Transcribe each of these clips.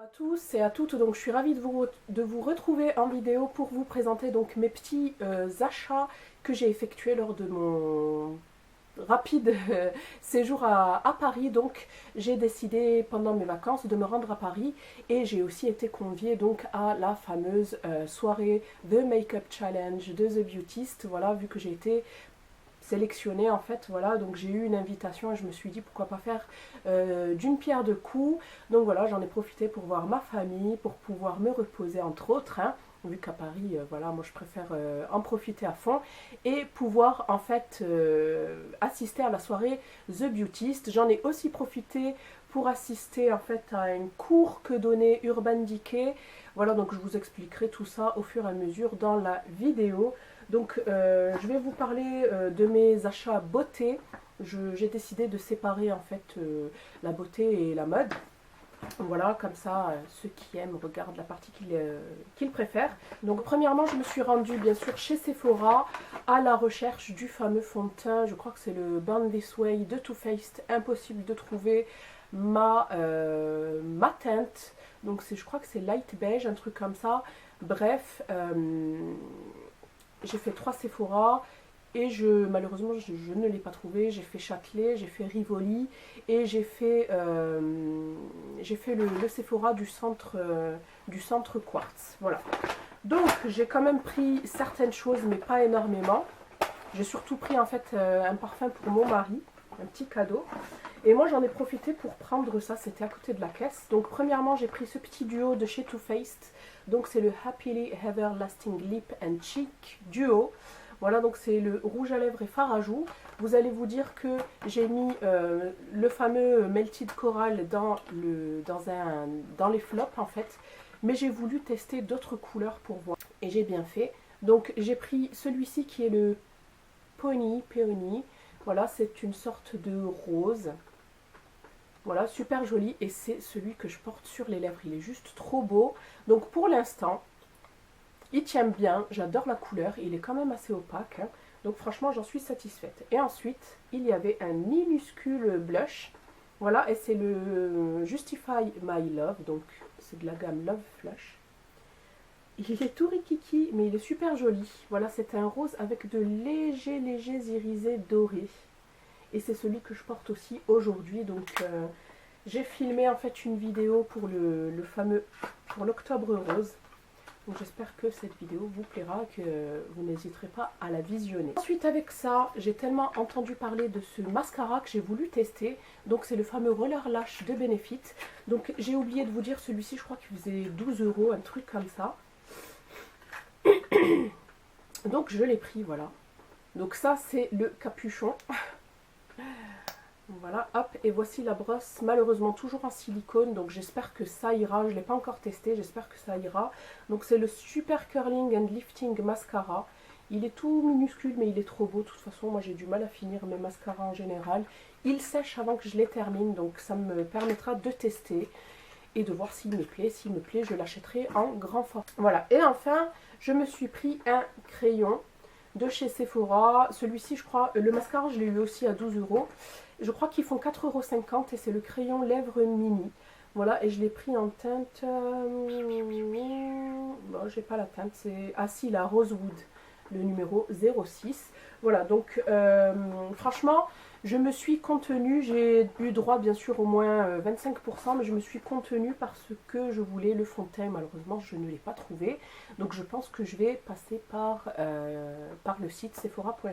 À tous et à toutes, donc je suis ravie de vous retrouver en vidéo pour vous présenter donc mes petits achats que j'ai effectués lors de mon rapide séjour à Paris. Donc j'ai décidé pendant mes vacances de me rendre à Paris et j'ai aussi été conviée donc à la fameuse soirée The Makeup Challenge de The Beautist. Voilà, vu que j'ai été sélectionnée en fait, voilà, donc j'ai eu une invitation et je me suis dit pourquoi pas faire d'une pierre deux coups. Donc voilà, j'en ai profité pour voir ma famille, pour pouvoir me reposer entre autres, hein, vu qu'à Paris, voilà, moi je préfère en profiter à fond et pouvoir en fait assister à la soirée The Beautist. J'en ai aussi profité pour assister en fait à un cours que donnait Urban Decay. Voilà, donc je vous expliquerai tout ça au fur et à mesure dans la vidéo. Donc je vais vous parler de mes achats beauté. J'ai décidé de séparer en fait la beauté et la mode. Voilà, comme ça, ceux qui aiment regardent la partie qu'ils préfèrent. Donc premièrement, je me suis rendue bien sûr chez Sephora à la recherche du fameux fond de teint. Je crois que c'est le Born This Way de Too Faced. Impossible de trouver ma teinte. Donc je crois que c'est light beige, un truc comme ça. Bref, j'ai fait 3 Sephora et malheureusement je ne l'ai pas trouvé. J'ai fait Châtelet, j'ai fait Rivoli et j'ai fait le Sephora du centre Quartz. Voilà. Donc j'ai quand même pris certaines choses mais pas énormément. J'ai surtout pris en fait un parfum pour mon mari, un petit cadeau. Et moi j'en ai profité pour prendre ça, c'était à côté de la caisse. Donc premièrement j'ai pris ce petit duo de chez Too Faced. Donc c'est le Happily Everlasting Lip and Cheek Duo. Voilà, donc c'est le rouge à lèvres et fard à joues. Vous allez vous dire que j'ai mis le fameux Melted Coral dans les flops en fait. Mais j'ai voulu tester d'autres couleurs pour voir. Et j'ai bien fait. Donc j'ai pris celui-ci qui est le Peony. Voilà, c'est une sorte de rose. Voilà, super joli et c'est celui que je porte sur les lèvres. Il est juste trop beau. Donc pour l'instant, il tient bien. J'adore la couleur. Il est quand même assez opaque, hein. Donc franchement, j'en suis satisfaite. Et ensuite, il y avait un minuscule blush. Voilà, et c'est le Justify My Love. Donc c'est de la gamme Love Flush. Il est tout rikiki, mais il est super joli. Voilà, c'est un rose avec de légers irisés dorés. Et c'est celui que je porte aussi aujourd'hui. Donc j'ai filmé en fait une vidéo pour pour l'Octobre Rose. Donc j'espère que cette vidéo vous plaira, que vous n'hésiterez pas à la visionner. Ensuite avec ça, j'ai tellement entendu parler de ce mascara que j'ai voulu tester. Donc c'est le fameux Roller Lash de Benefit. Donc j'ai oublié de vous dire, celui-ci je crois qu'il faisait 12 €, un truc comme ça. Donc je l'ai pris, voilà. Donc ça c'est le capuchon. Voilà, hop, et voici la brosse, malheureusement toujours en silicone, donc j'espère que ça ira. Je ne l'ai pas encore testé, j'espère que ça ira. Donc c'est le Super Curling and Lifting Mascara. Il est tout minuscule, mais il est trop beau. De toute façon, moi j'ai du mal à finir mes mascaras en général. Il sèche avant que je les termine, donc ça me permettra de tester et de voir s'il me plaît. S'il me plaît, je l'achèterai en grand format. Voilà, et enfin, je me suis pris un crayon de chez Sephora. Celui-ci, je crois, le mascara, je l'ai eu aussi à 12 €. Je crois qu'ils font 4,50 € et c'est le crayon Lèvres Mini. Voilà, et je l'ai pris en teinte... Bon, j'ai pas la teinte, c'est... Ah si, la Rosewood, le numéro 06. Voilà, donc franchement, je me suis contenue. J'ai eu droit, bien sûr, au moins 25%, mais je me suis contenue parce que je voulais le fond de teint. Malheureusement, je ne l'ai pas trouvé. Donc je pense que je vais passer par le site sephora.fr.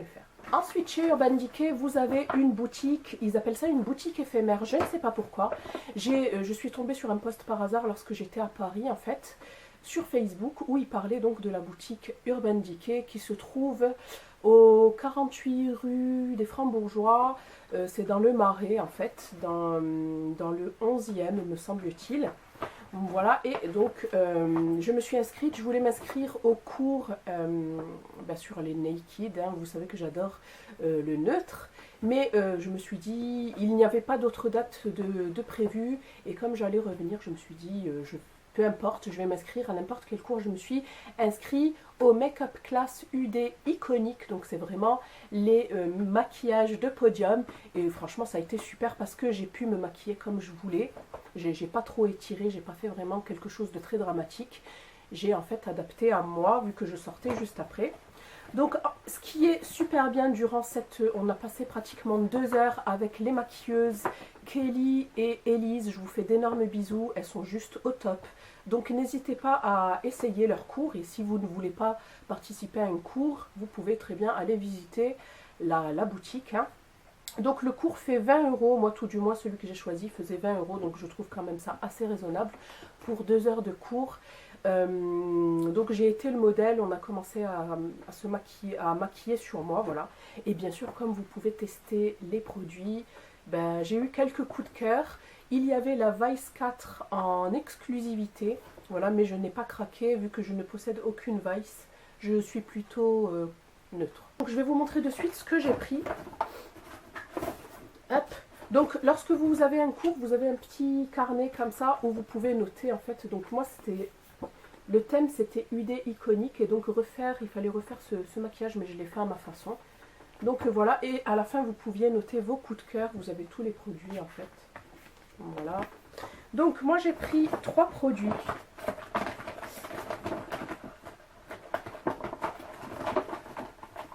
Ensuite, chez Urban Decay, vous avez une boutique, ils appellent ça une boutique éphémère, je ne sais pas pourquoi. Je suis tombée sur un post par hasard lorsque j'étais à Paris, en fait, sur Facebook, où ils parlaient donc de la boutique Urban Decay qui se trouve au 48 rue des Francs-Bourgeois. C'est dans le Marais, en fait, dans le 11e, me semble-t-il. Voilà, et donc je me suis inscrite, je voulais m'inscrire au cours sur les naked, hein, vous savez que j'adore le neutre, Mais je me suis dit, il n'y avait pas d'autre date de prévue. Et comme j'allais revenir, je me suis dit, peu importe, je vais m'inscrire à n'importe quel cours. Je me suis inscrite au Make-up Class UD Iconique. Donc c'est vraiment les maquillages de podium. Et franchement, ça a été super parce que j'ai pu me maquiller comme je voulais. J'ai pas trop étiré, j'ai pas fait vraiment quelque chose de très dramatique. J'ai en fait adapté à moi, vu que je sortais juste après. Donc, ce qui est super bien durant on a passé pratiquement 2 heures avec les maquilleuses Kelly et Elise. Je vous fais d'énormes bisous, elles sont juste au top. Donc, n'hésitez pas à essayer leur cours. Et si vous ne voulez pas participer à un cours, vous pouvez très bien aller visiter la boutique. Hein. Donc, le cours fait 20 €. Moi, tout du moins, celui que j'ai choisi faisait 20 €. Donc, je trouve quand même ça assez raisonnable pour 2 heures de cours. Donc j'ai été le modèle, on a commencé à se maquiller, à maquiller sur moi, voilà. Et bien sûr, comme vous pouvez tester les produits, ben, j'ai eu quelques coups de cœur. Il y avait la Vice 4 en exclusivité, voilà, mais je n'ai pas craqué vu que je ne possède aucune Vice. Je suis plutôt neutre. Donc je vais vous montrer de suite ce que j'ai pris. Hop. Donc lorsque vous avez un cours, vous avez un petit carnet comme ça où vous pouvez noter en fait. Donc moi c'était... Le thème c'était UD iconique et donc il fallait refaire ce maquillage mais je l'ai fait à ma façon. Donc voilà, et à la fin vous pouviez noter vos coups de cœur, vous avez tous les produits en fait. Voilà. Donc moi j'ai pris 3 produits.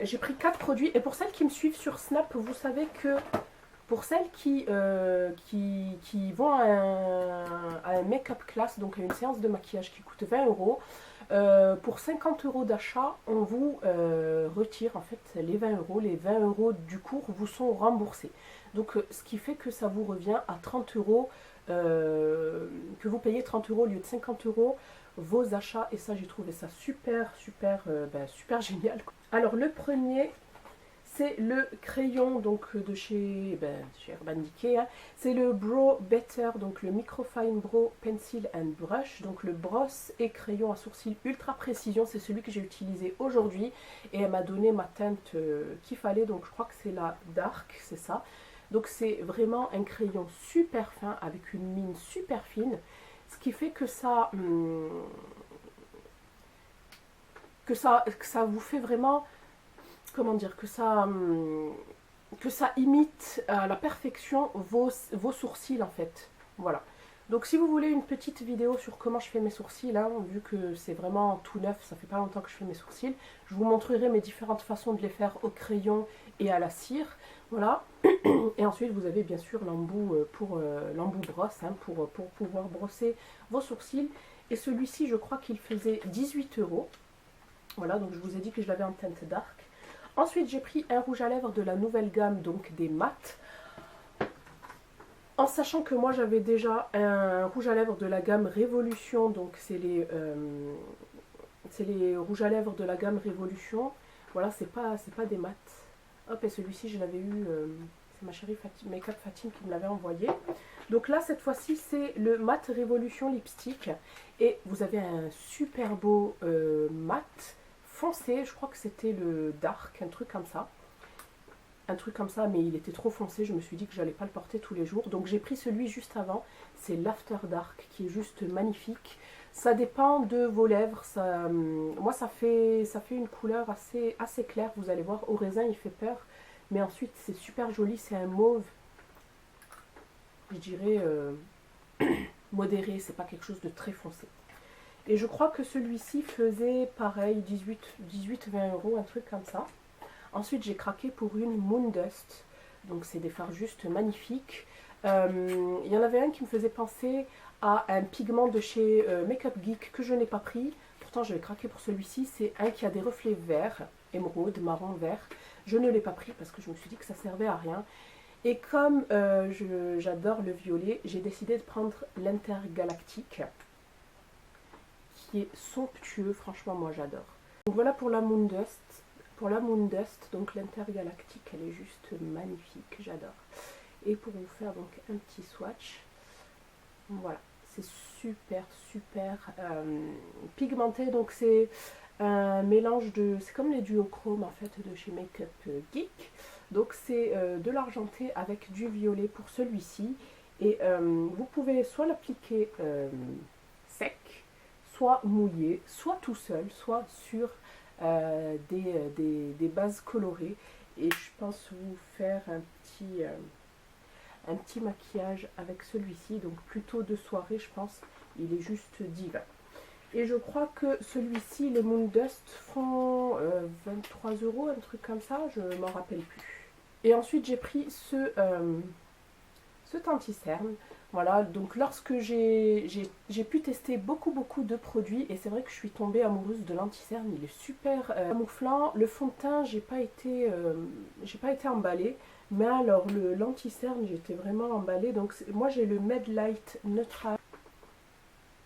J'ai pris 4 produits et pour celles qui me suivent sur Snap, vous savez que pour celles qui vont à un make-up class, donc à une séance de maquillage qui coûte 20 €, pour 50 € d'achat, on vous retire en fait les 20 €. Les 20 € du cours vous sont remboursés. Donc ce qui fait que ça vous revient à 30 €, que vous payez 30 € au lieu de 50 € vos achats. Et ça, j'ai trouvé ça super génial. Alors le premier... c'est le crayon donc de chez Urban Decay. Hein. C'est le Brow Better, donc le Microfine Brow Pencil and Brush. Donc le brosse et crayon à sourcils ultra précision. C'est celui que j'ai utilisé aujourd'hui. Et elle m'a donné ma teinte qu'il fallait. Donc je crois que c'est la Dark, c'est ça. Donc c'est vraiment un crayon super fin avec une mine super fine. Ce qui fait que ça vous fait vraiment... comment dire, que ça imite à la perfection vos sourcils en fait. Voilà. Donc si vous voulez une petite vidéo sur comment je fais mes sourcils, hein, vu que c'est vraiment tout neuf, ça fait pas longtemps que je fais mes sourcils, je vous montrerai mes différentes façons de les faire au crayon et à la cire. Voilà. Et ensuite vous avez bien sûr l'embout l'embout brosse hein, pour pouvoir brosser vos sourcils. Et celui-ci je crois qu'il faisait 18 €. Voilà, donc je vous ai dit que je l'avais en teinte dark. Ensuite, j'ai pris un rouge à lèvres de la nouvelle gamme, donc des mat. En sachant que moi, j'avais déjà un rouge à lèvres de la gamme Révolution. Donc, c'est les rouges à lèvres de la gamme Révolution. Voilà, c'est pas des mat. Hop, et celui-ci, je l'avais eu... c'est ma chérie Make-up Fatine qui me l'avait envoyé. Donc là, cette fois-ci, c'est le Matte Révolution Lipstick. Et vous avez un super beau mat foncé, je crois que c'était le dark, un truc comme ça, mais il était trop foncé, je me suis dit que j'allais pas le porter tous les jours, donc j'ai pris celui juste avant, c'est l'After Dark, qui est juste magnifique. Ça dépend de vos lèvres, moi ça fait une couleur assez claire, vous allez voir, au raisin il fait peur, mais ensuite c'est super joli, c'est un mauve, je dirais modéré, c'est pas quelque chose de très foncé. Et je crois que celui-ci faisait pareil, 18-20 €, un truc comme ça. Ensuite, j'ai craqué pour une Moon Dust. Donc, c'est des fards juste magnifiques. Il y en avait un qui me faisait penser à un pigment de chez Makeup Geek que je n'ai pas pris. Pourtant, je vais craquer pour celui-ci. C'est un qui a des reflets verts, émeraude, marron, vert. Je ne l'ai pas pris parce que je me suis dit que ça servait à rien. Et comme j'adore le violet, j'ai décidé de prendre l'Intergalactique, qui est somptueux, franchement moi j'adore. Donc voilà pour la Moon Dust. Pour la Moon Dust, donc l'Intergalactique, elle est juste magnifique, j'adore. Et pour vous faire donc un petit swatch, voilà, c'est super pigmenté, donc c'est un mélange de... C'est comme les duochromes en fait de chez Makeup Geek. Donc c'est de l'argenté avec du violet pour celui-ci. Et vous pouvez soit l'appliquer sec, soit mouillé, soit tout seul, soit sur des bases colorées. Et je pense vous faire un petit maquillage avec celui-ci. Donc plutôt de soirée, je pense. Il est juste divin. Et je crois que celui-ci, les Moon Dust font 23 €, un truc comme ça, je m'en rappelle plus. Et ensuite j'ai pris ce anti-cerne. Voilà, donc lorsque j'ai pu tester beaucoup de produits, et c'est vrai que je suis tombée amoureuse de l'anti-cerne, il est super camouflant. Le fond de teint, j'ai pas été emballée, mais alors l'anti-cerne, j'étais vraiment emballée. Donc moi j'ai le Med Light Neutral.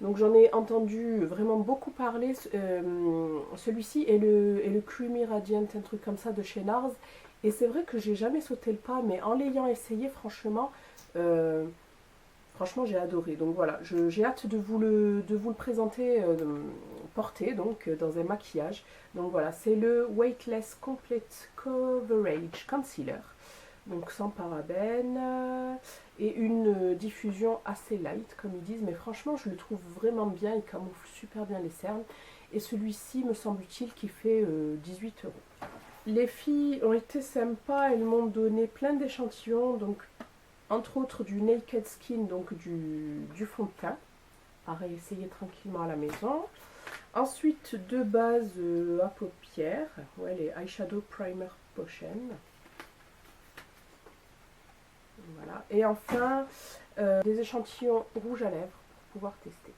Donc j'en ai entendu vraiment beaucoup parler, celui-ci et le Creamy Radiant, un truc comme ça de chez NARS. Et c'est vrai que j'ai jamais sauté le pas, mais en l'ayant essayé, franchement j'ai adoré. Donc voilà, j'ai hâte de vous le présenter porté, donc dans un maquillage. Donc voilà, c'est le Weightless Complete Coverage Concealer. Donc sans parabènes et une diffusion assez light comme ils disent, mais franchement je le trouve vraiment bien, il camoufle super bien les cernes. Et celui-ci me semble-t-il qui fait 18 €. Les filles ont été sympas, elles m'ont donné plein d'échantillons, donc entre autres du Naked Skin, donc du fond de teint à réessayer tranquillement à la maison. Ensuite deux bases à paupières, ouais, les Eyeshadow Primer Potion. Voilà. Et enfin, des échantillons rouge à lèvres pour pouvoir tester.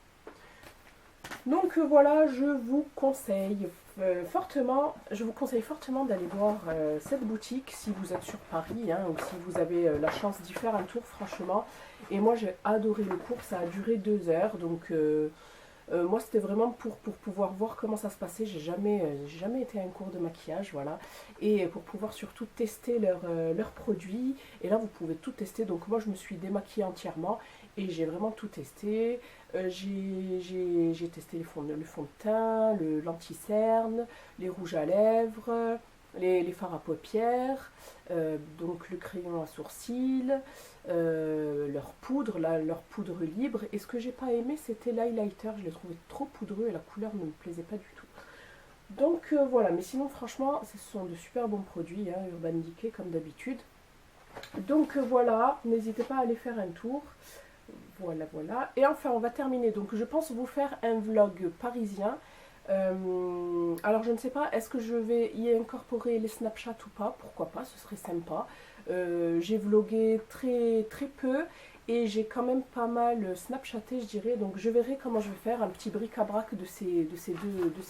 Donc voilà, je vous conseille fortement d'aller voir cette boutique si vous êtes sur Paris, hein, ou si vous avez la chance d'y faire un tour, franchement. Et moi j'ai adoré le cours, ça a duré 2 heures, donc moi c'était vraiment pour pouvoir voir comment ça se passait. J'ai jamais été à un cours de maquillage, voilà. Et pour pouvoir surtout tester leurs produits. Et là vous pouvez tout tester, donc moi je me suis démaquillée entièrement et j'ai vraiment tout testé. J'ai testé le fond de teint, l'anti-cerne, les rouges à lèvres, les fards à paupières, donc le crayon à sourcils, leur poudre libre. Et ce que j'ai pas aimé, c'était l'highlighter. Je l'ai trouvé trop poudreux et la couleur ne me plaisait pas du tout. Donc voilà, mais sinon franchement, ce sont de super bons produits, hein, Urban Decay comme d'habitude. Donc voilà, n'hésitez pas à aller faire un tour. Voilà, voilà. Et enfin, on va terminer. Donc, je pense vous faire un vlog parisien. Alors, je ne sais pas, est-ce que je vais y incorporer les Snapchat ou pas? Pourquoi pas, ce serait sympa. J'ai vlogué très peu et j'ai quand même pas mal Snapchaté, je dirais. Donc, je verrai comment je vais faire un petit bric-à-brac de ces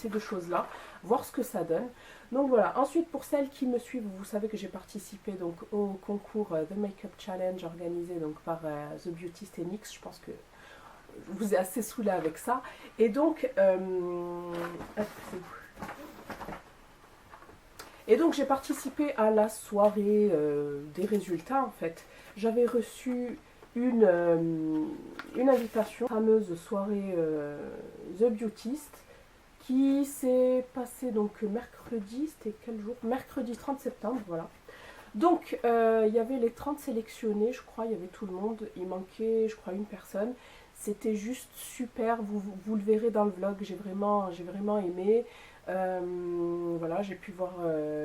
deux choses-là. Voir ce que ça donne. Donc voilà, ensuite pour celles qui me suivent, vous savez que j'ai participé donc au concours The Makeup Challenge organisé donc par The Beautist et NYX. Je pense que je vous ai assez saoulé avec ça. Et donc, j'ai participé à la soirée des résultats en fait. J'avais reçu une invitation, la fameuse soirée The Beautist, qui s'est passé donc mercredi, c'était quel jour? Mercredi 30 septembre, voilà. Donc, il y avait les 30 sélectionnés, je crois, il y avait tout le monde. Il manquait, je crois, une personne. C'était juste super, vous le verrez dans le vlog, j'ai vraiment aimé. Voilà, j'ai pu voir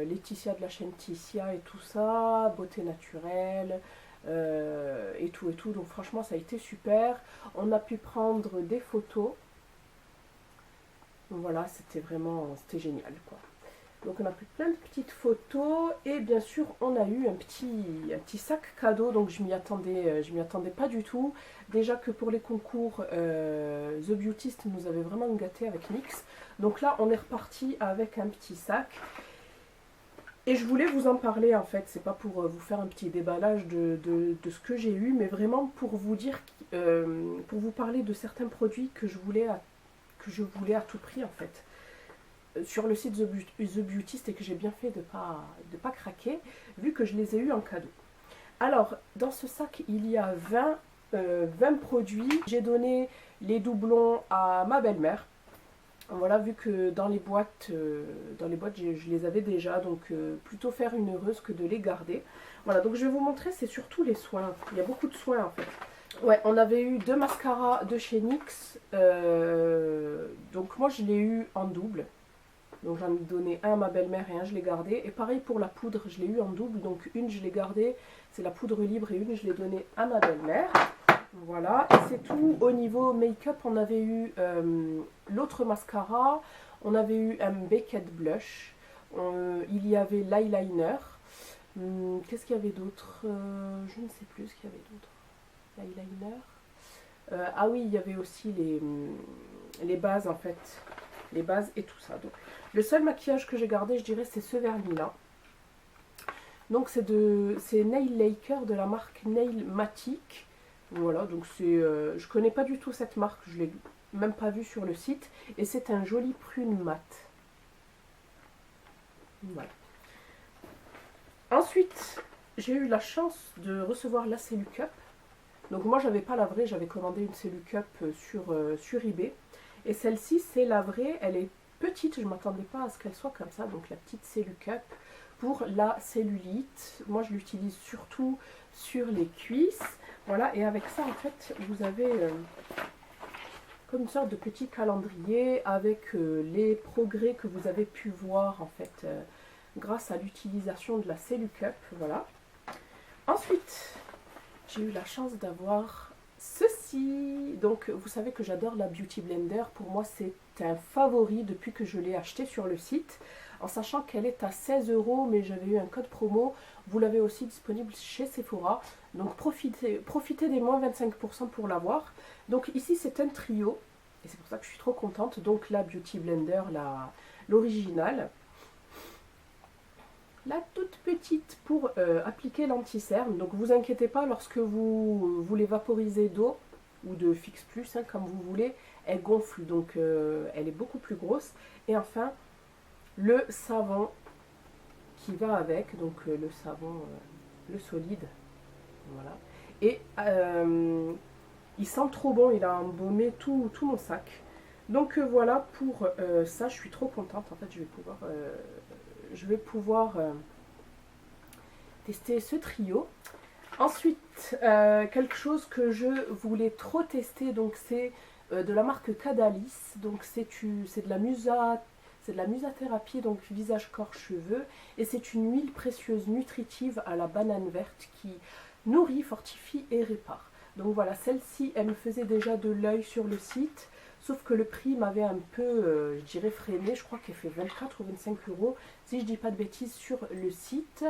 Laetitia de la chaîne Ticia et tout ça, beauté naturelle, et tout. Donc franchement, ça a été super. On a pu prendre des photos. Donc voilà, c'était génial quoi. Donc on a pris plein de petites photos et bien sûr on a eu un petit sac cadeau. Donc je m'y attendais pas du tout. Déjà que pour les concours, The Beautist nous avait vraiment gâté avec NYX. Donc là on est reparti avec un petit sac. Et je voulais vous en parler en fait, c'est pas pour vous faire un petit déballage de ce que j'ai eu, mais vraiment pour vous dire, pour vous parler de certains produits que je voulais à tout prix en fait sur le site The Beautist et que j'ai bien fait de pas craquer vu que je les ai eu en cadeau. Alors dans ce sac il y a 20 produits. J'ai donné les doublons à ma belle-mère. Voilà, vu que dans les boîtes, je les avais déjà, donc plutôt faire une heureuse que de les garder. Voilà, donc je vais vous montrer, c'est surtout les soins. Il y a beaucoup de soins en fait. Ouais, on avait eu 2 mascaras de chez NYX. Donc moi je l'ai eu en double. Donc j'en ai donné un à ma belle-mère et un je l'ai gardé. Et pareil pour la poudre, je l'ai eu en double. Donc une je l'ai gardée, c'est la poudre libre, et une je l'ai donnée à ma belle-mère. Voilà, et c'est tout. Au niveau make-up, on avait eu l'autre mascara, on avait eu un Baked Blush, il y avait l'eyeliner. Qu'est-ce qu'il y avait d'autre? Je ne sais plus ce qu'il y avait d'autre. L'eyeliner. Ah oui, il y avait aussi les bases en fait. Les bases et tout ça. Donc, le seul maquillage que j'ai gardé, je dirais, c'est ce vernis-là. Donc c'est Nail Laker de la marque Nail Matic. Voilà, donc je connais pas du tout cette marque, je l'ai même pas vue sur le site. Et c'est un joli prune mat. Voilà. Ensuite, j'ai eu la chance de recevoir la Cellucup. Donc moi, j'avais pas la vraie, j'avais commandé une Cellucup sur eBay. Et celle-ci, c'est la vraie, elle est petite, je ne m'attendais pas à ce qu'elle soit comme ça. Donc la petite Cellucup pour la cellulite. Moi, je l'utilise surtout sur les cuisses. Voilà, et avec ça, en fait, vous avez comme une sorte de petit calendrier avec les progrès que vous avez pu voir, en fait, grâce à l'utilisation de la Cellucup. Voilà. Ensuite, j'ai eu la chance d'avoir ceci. Donc, vous savez que j'adore la Beauty Blender. Pour moi, c'est un favori depuis que je l'ai acheté sur le site. En sachant qu'elle est à 16 €, mais j'avais eu un code promo. Vous l'avez aussi disponible chez Sephora. Donc, profitez des moins 25% pour l'avoir. Donc, ici, c'est un trio. Et c'est pour ça que je suis trop contente. Donc, la Beauty Blender, l'originale. La toute petite pour appliquer l'anti-cerne. Donc vous inquiétez pas, lorsque vous les vaporisez d'eau ou de Fix Plus, hein, comme vous voulez, elle gonfle, donc elle est beaucoup plus grosse. Et enfin, le savon qui va avec, donc le savon, le solide, voilà. Et il sent trop bon, il a embaumé tout mon sac. Donc voilà pour ça, je suis trop contente. En fait, je vais pouvoir tester ce trio. Ensuite, quelque chose que je voulais trop tester, donc c'est de la marque Cadalis. Donc c'est de la musathérapie, donc visage, corps, cheveux. Et c'est une huile précieuse nutritive à la banane verte qui nourrit, fortifie et répare. Donc voilà, celle-ci, elle me faisait déjà de l'œil sur le site. Sauf que le prix m'avait un peu, je dirais, freiné. Je crois qu'elle fait 24 ou 25 €, si je dis pas de bêtises, sur le site.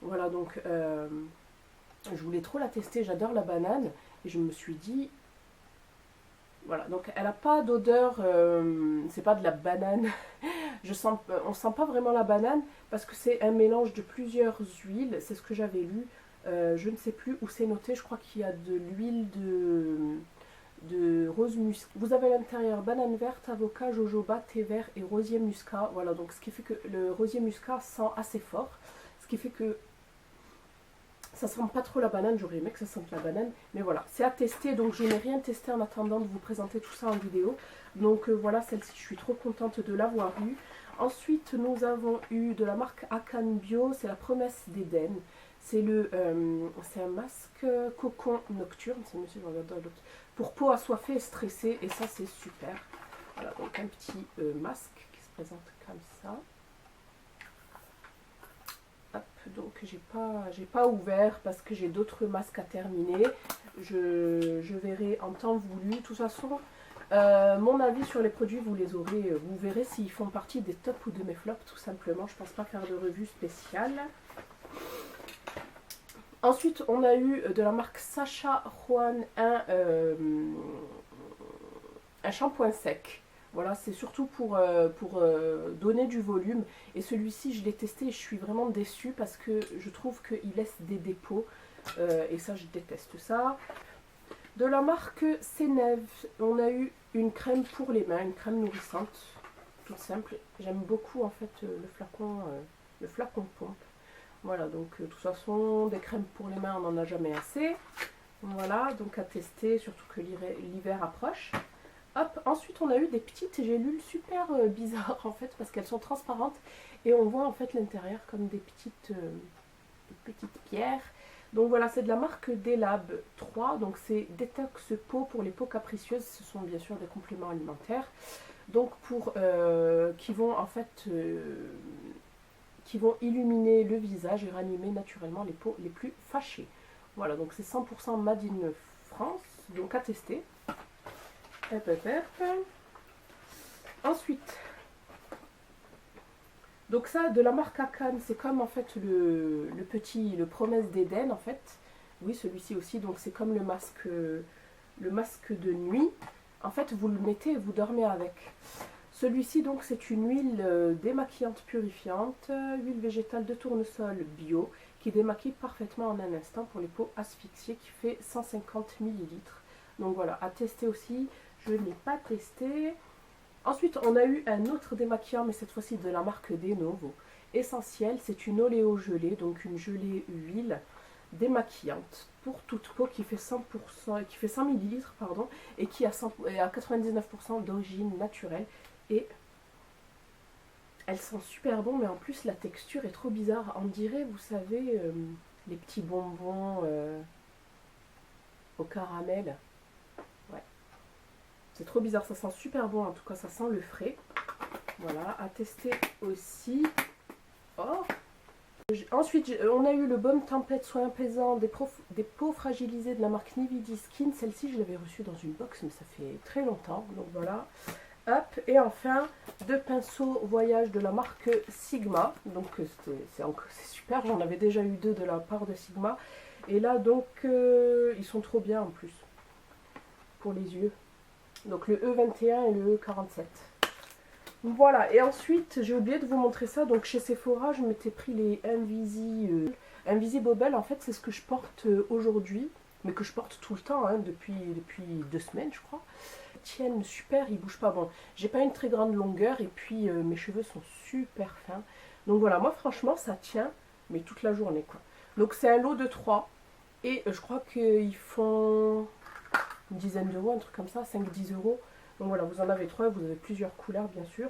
Voilà, donc je voulais trop la tester. J'adore la banane. Et je me suis dit, voilà, donc elle n'a pas d'odeur, c'est pas de la banane. On sent pas vraiment la banane parce que c'est un mélange de plusieurs huiles. C'est ce que j'avais lu. Je ne sais plus où c'est noté. Je crois qu'il y a de l'huile de rose muscat. Vous avez à l'intérieur banane verte, avocat, jojoba, thé vert et rosier muscat. Voilà, donc ce qui fait que le rosier muscat sent assez fort. Ce qui fait que ça sent pas trop la banane. J'aurais aimé que ça sente la banane. Mais voilà, c'est à tester. Donc je n'ai rien testé en attendant de vous présenter tout ça en vidéo. Donc voilà, celle-ci, je suis trop contente de l'avoir eue. Ensuite, nous avons eu de la marque Akan Bio. C'est la promesse d'Éden. C'est un masque cocon nocturne. C'est monsieur, je regarde dans l'autre. Pour peau assoiffée et stressée, et ça c'est super. Voilà, donc un petit masque qui se présente comme ça. Hop, donc j'ai pas ouvert parce que j'ai d'autres masques à terminer. Je verrai en temps voulu. De toute façon, mon avis sur les produits, vous les aurez, vous verrez s'ils font partie des tops ou de mes flops, tout simplement. Je pense pas faire de revue spéciale. Ensuite, on a eu de la marque Sacha Juan un shampoing sec. Voilà, c'est surtout pour donner du volume. Et celui-ci, je l'ai testé et je suis vraiment déçue parce que je trouve qu'il laisse des dépôts. Et ça, je déteste ça. De la marque Seneve, on a eu une crème pour les mains, une crème nourrissante, toute simple. J'aime beaucoup en fait le flacon pompe. Voilà, donc de toute façon, des crèmes pour les mains, on n'en a jamais assez. Voilà, donc à tester, surtout que l'hiver approche. Hop, ensuite on a eu des petites gélules super bizarres en fait parce qu'elles sont transparentes et on voit en fait l'intérieur comme des petites pierres. Donc voilà, c'est de la marque Delab 3, donc c'est détox peau pour les peaux capricieuses, ce sont bien sûr des compléments alimentaires. Donc qui vont en fait qui vont illuminer le visage et ranimer naturellement les peaux les plus fâchées. Voilà, donc c'est 100% Made in France, donc à tester. Ensuite, donc ça de la marque Akan, c'est comme en fait le promesse d'Éden en fait. Oui, celui-ci aussi, donc c'est comme le masque de nuit. En fait, vous le mettez et vous dormez avec. Celui-ci donc c'est une huile démaquillante purifiante, huile végétale de tournesol bio qui démaquille parfaitement en un instant pour les peaux asphyxiées, qui fait 150 ml. Donc voilà, à tester aussi. Je n'ai pas testé. Ensuite, on a eu un autre démaquillant, mais cette fois-ci de la marque Denovo. Essentiel, c'est une oléo-gelée, donc une gelée huile démaquillante pour toute peau qui fait 100%, qui fait 100 ml, pardon, et qui a 99% d'origine naturelle. Et elle sent super bon, mais en plus la texture est trop bizarre. On dirait, vous savez, les petits bonbons au caramel. C'est trop bizarre, ça sent super bon, en tout cas ça sent le frais. Voilà, à tester aussi. Oh. Ensuite, on a eu le baume tempête soin apaisant des peaux fragilisées de la marque Nividi Skin. Celle-ci, je l'avais reçue dans une box, mais ça fait très longtemps. Donc voilà. Hop. Et enfin, deux pinceaux voyage de la marque Sigma. Donc c'est super, j'en avais déjà eu deux de la part de Sigma. Et là, donc, ils sont trop bien en plus. Pour les yeux. Donc le E21 et le E47. Voilà, et ensuite j'ai oublié de vous montrer ça. Donc chez Sephora, je m'étais pris les Invisi Bobble. En fait, c'est ce que je porte aujourd'hui, mais que je porte tout le temps, hein, depuis 2 semaines, je crois. Ils tiennent super, ils bougent pas. Bon, j'ai pas une très grande longueur et puis mes cheveux sont super fins. Donc voilà, moi franchement, ça tient, mais toute la journée, quoi. Donc c'est un lot de 3 et je crois qu'ils font une dizaine d'euros, un truc comme ça, 5-10 euros. Donc voilà, vous en avez 3, vous avez plusieurs couleurs bien sûr.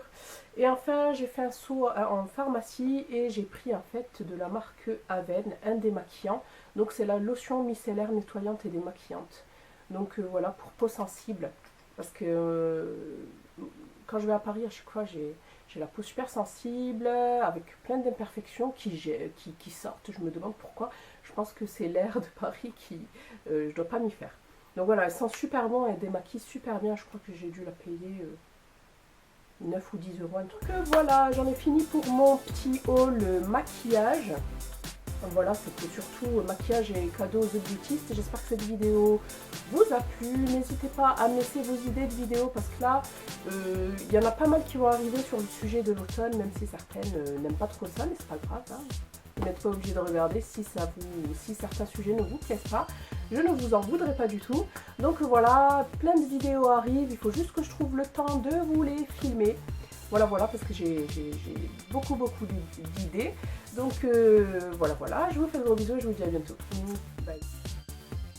Et enfin, j'ai fait un saut en pharmacie et j'ai pris en fait de la marque Aven, un démaquillant. Donc c'est la lotion micellaire nettoyante et démaquillante. Donc voilà, pour peau sensible. Parce que quand je vais à Paris, à chaque fois, j'ai la peau super sensible, avec plein d'imperfections qui sortent. Je me demande pourquoi. Je pense que c'est l'air de Paris qui... je dois pas m'y faire. Donc voilà, elle sent super bon, elle démaquille super bien. Je crois que j'ai dû la payer 9 ou 10 euros, un truc. Voilà, j'en ai fini pour mon petit haul maquillage. Voilà, c'était surtout maquillage et cadeaux aux beautistes. J'espère que cette vidéo vous a plu. N'hésitez pas à me laisser vos idées de vidéos parce que là, il y en a pas mal qui vont arriver sur le sujet de l'automne, même si certaines n'aiment pas trop ça, mais c'est pas grave. Hein. Vous n'êtes pas obligé de regarder si certains sujets ne vous plaisent pas. Je ne vous en voudrais pas du tout. Donc voilà, plein de vidéos arrivent. Il faut juste que je trouve le temps de vous les filmer. Voilà, parce que j'ai beaucoup d'idées. Donc voilà, je vous fais de gros bisous et je vous dis à bientôt. Bye.